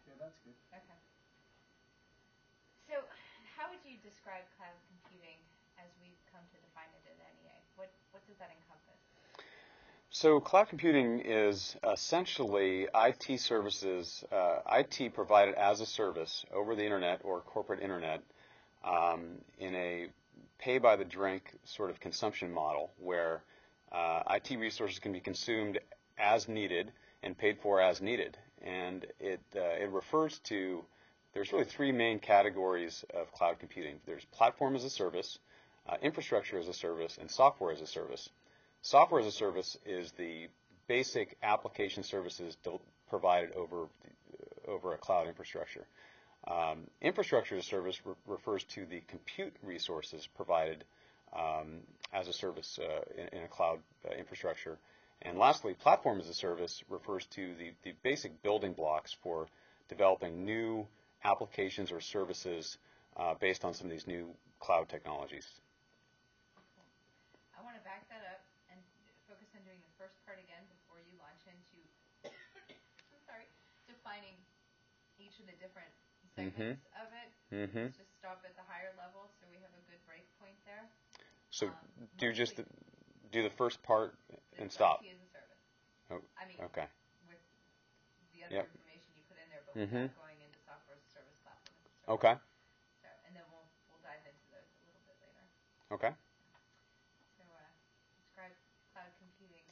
Yeah, that's good. Okay. So, how would you describe cloud computing as we've come to define it at NEA? What does that encompass? So cloud computing is essentially IT services, IT provided as a service over the internet or corporate internet in a pay-by-the-drink sort of consumption model where IT resources can be consumed as needed and paid for as needed. And it refers to, there's really three main categories of cloud computing. There's platform as a service, infrastructure as a service, and software as a service. Software as a service is the basic application services provided over a cloud infrastructure. Infrastructure as a service refers to the compute resources provided as a service in a cloud infrastructure. And lastly, platform as a service refers to the basic building blocks for developing new applications or services based on some of these new cloud technologies. I want to back that up and focus on doing the first part again before you launch into defining each of the different segments of it. Let's just stop at the higher level so we have a good break point there. So do the first part and stop. IT as a service. Oh, I mean, okay. With the other information you put in there, but without going into software as a service, platform as a service. Okay. So, and then we'll dive into those a little bit later. Okay. So describe cloud computing.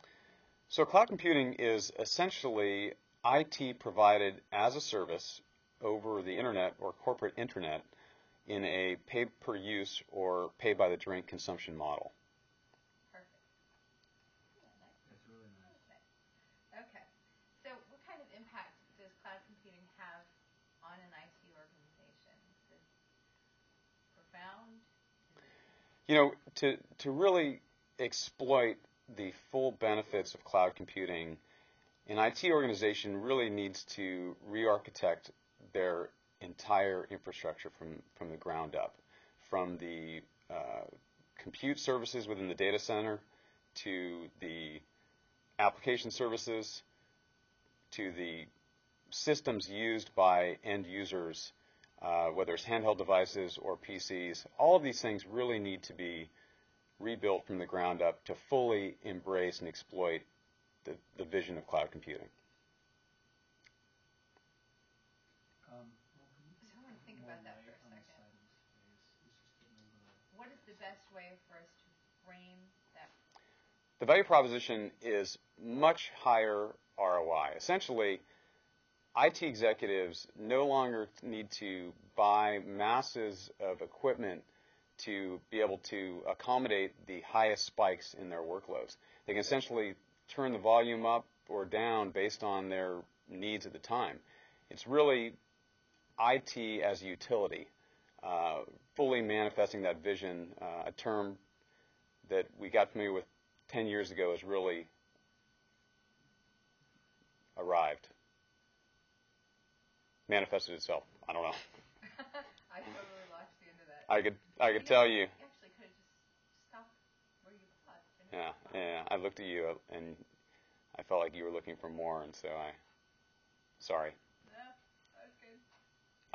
So cloud computing is essentially IT provided as a service over the internet or corporate internet in a pay-per-use or pay-by-the-drink consumption model. Perfect. Yeah, nice. That's really nice. Okay. So what kind of impact does cloud computing have on an IT organization? Is it profound? You know, to really exploit the full benefits of cloud computing, an IT organization really needs to re-architect their entire infrastructure from the ground up, from the compute services within the data center to the application services to the systems used by end users, whether it's handheld devices or PCs. All of these things really need to be rebuilt from the ground up to fully embrace and exploit the vision of cloud computing. So I want to think about that for a second. What is the best way for us to frame that? The value proposition is much higher ROI. Essentially, IT executives no longer need to buy masses of equipment to be able to accommodate the highest spikes in their workloads. They can essentially turn the volume up or down based on their needs at the time. It's really IT as a utility, fully manifesting that vision. A term that we got familiar with 10 years ago has really arrived, manifested itself. I don't know. I totally lost you into that. I could tell you. You actually could have just stopped where you paused. Yeah. I looked at you and I felt like you were looking for more, and so sorry. No, that was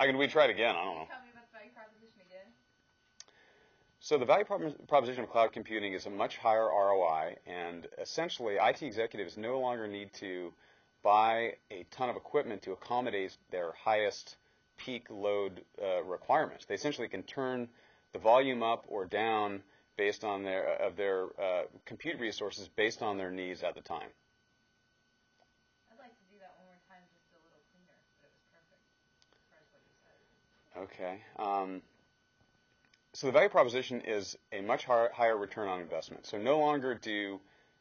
good. We try it again. I don't know. Tell me about the value proposition again. So the value proposition of cloud computing is a much higher ROI, and essentially IT executives no longer need to buy a ton of equipment to accommodate their highest peak load requirements. They essentially can turn the volume up or down based on their compute resources based on their needs at the time. I'd like to do that one more time, just a little cleaner, but it was perfect as far as what you said. Okay. So the value proposition is a much higher return on investment. So no longer do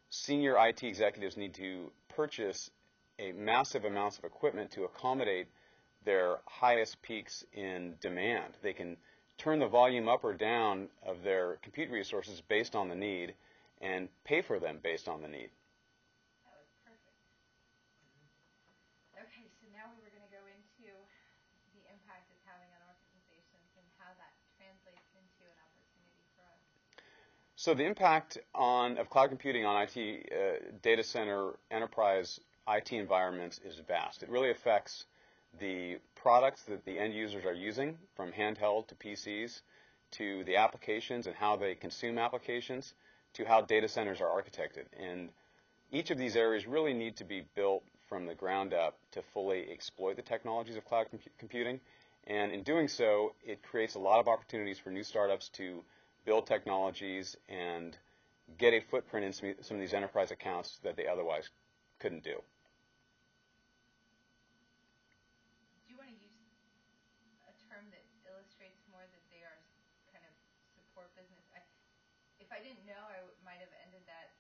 senior IT executives need to purchase a massive amounts of equipment to accommodate their highest peaks in demand. They can turn the volume up or down of their compute resources based on the need and pay for them based on the need. That was perfect. Okay, so now we were going to go into the impact it's having on organizations and how that translates into an opportunity for us. So the impact of cloud computing on IT data center enterprise IT environments is vast. It really affects the products that the end users are using, from handheld to PCs, to the applications and how they consume applications, to how data centers are architected. And each of these areas really need to be built from the ground up to fully exploit the technologies of cloud computing. And in doing so, it creates a lot of opportunities for new startups to build technologies and get a footprint in some of these enterprise accounts that they otherwise couldn't do. Do you want to use a term that illustrates more that they are kind of support business? If I didn't know, I might have ended that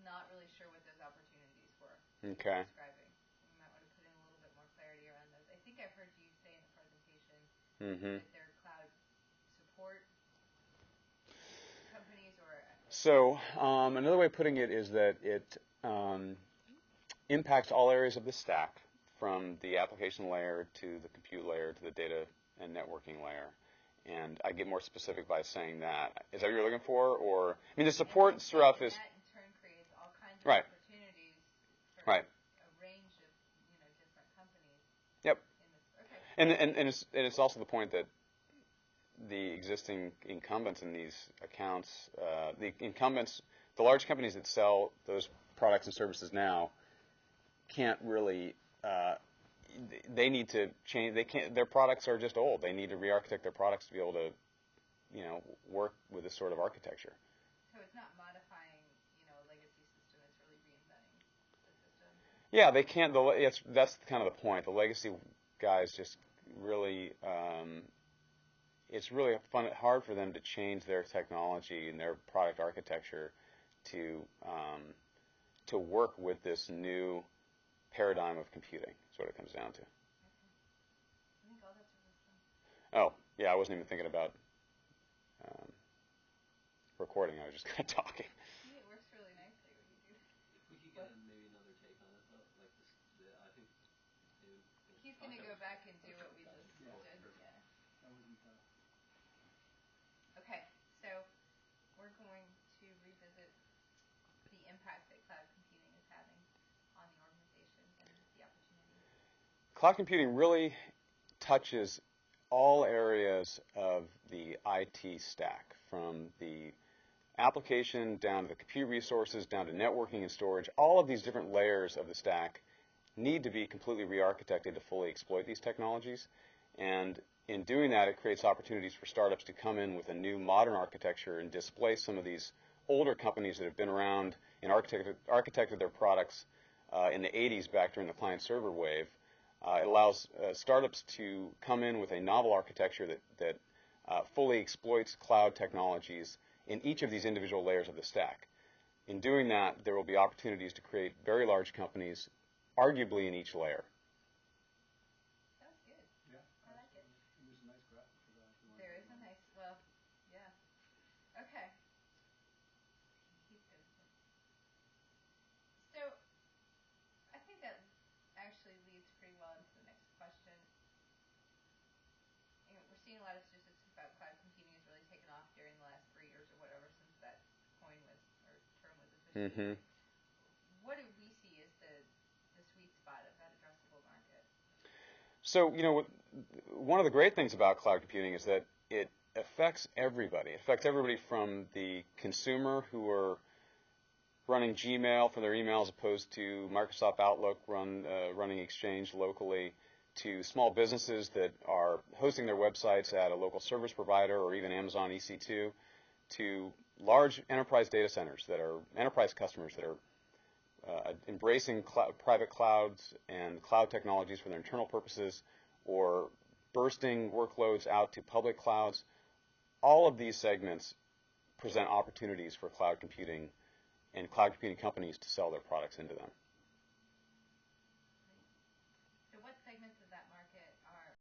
not really sure what those opportunities were. Okay. Describing. You might want to put in a little bit more clarity around those. I think I've heard you say in the presentation that they're cloud support companies, or so another way of putting it is that it impacts all areas of the stack, from the application layer to the compute layer to the data and networking layer. And I get more specific by saying that. Is that what you're looking for? Or, I mean, the support stuff is... That in turn creates all kinds of right. opportunities for right. a range of different companies. Yep. In this. Okay. And it's also the point that the existing incumbents in these accounts, the large companies that sell those products and services now can't really, they need to change, their products are just old. They need to re-architect their products to be able to, work with this sort of architecture. So it's not modifying, a legacy system, it's really reinventing the system? Yeah, they can't, that's kind of the point. The legacy guys just really, it's really hard for them to change their technology and their product architecture to work with this new paradigm of computing. That's what it comes down to. Okay. I think all that's really fun. Oh, yeah, I wasn't even thinking about recording. I was just kind of talking. See, it works really nicely when you do. If we could get maybe another take on it, though, like this, I think he's going to go back and do what we just did. Yeah. That wasn't tough. Okay, so we're going to revisit the impact that cloud computing is having on the organizations and the opportunities. Cloud computing really touches all areas of the IT stack, from the application down to the compute resources, down to networking and storage. All of these different layers of the stack need to be completely re-architected to fully exploit these technologies. And in doing that, it creates opportunities for startups to come in with a new modern architecture and displace some of these older companies that have been around and architected their products in the 80s, back during the client-server wave. It allows startups to come in with a novel architecture that fully exploits cloud technologies in each of these individual layers of the stack. In doing that, there will be opportunities to create very large companies, arguably in each layer. That's good. Yeah. I like it. There's a nice graphic for that. There is a nice, yeah. Okay. Keep this. So, I think that actually leads pretty well into the next question. We're seeing a lot of statistics about cloud computing has really taken off during the last 3 years or whatever since that term was officially. What do we see as the sweet spot of that addressable market? So, one of the great things about cloud computing is that it affects everybody. It affects everybody from the consumer who are running Gmail for their email as opposed to Microsoft Outlook running Exchange locally, to small businesses that are hosting their websites at a local service provider or even Amazon EC2, to large enterprise data centers that are enterprise customers that are embracing private clouds and cloud technologies for their internal purposes, or bursting workloads out to public clouds. All of these segments present opportunities for cloud computing and cloud computing companies to sell their products into them.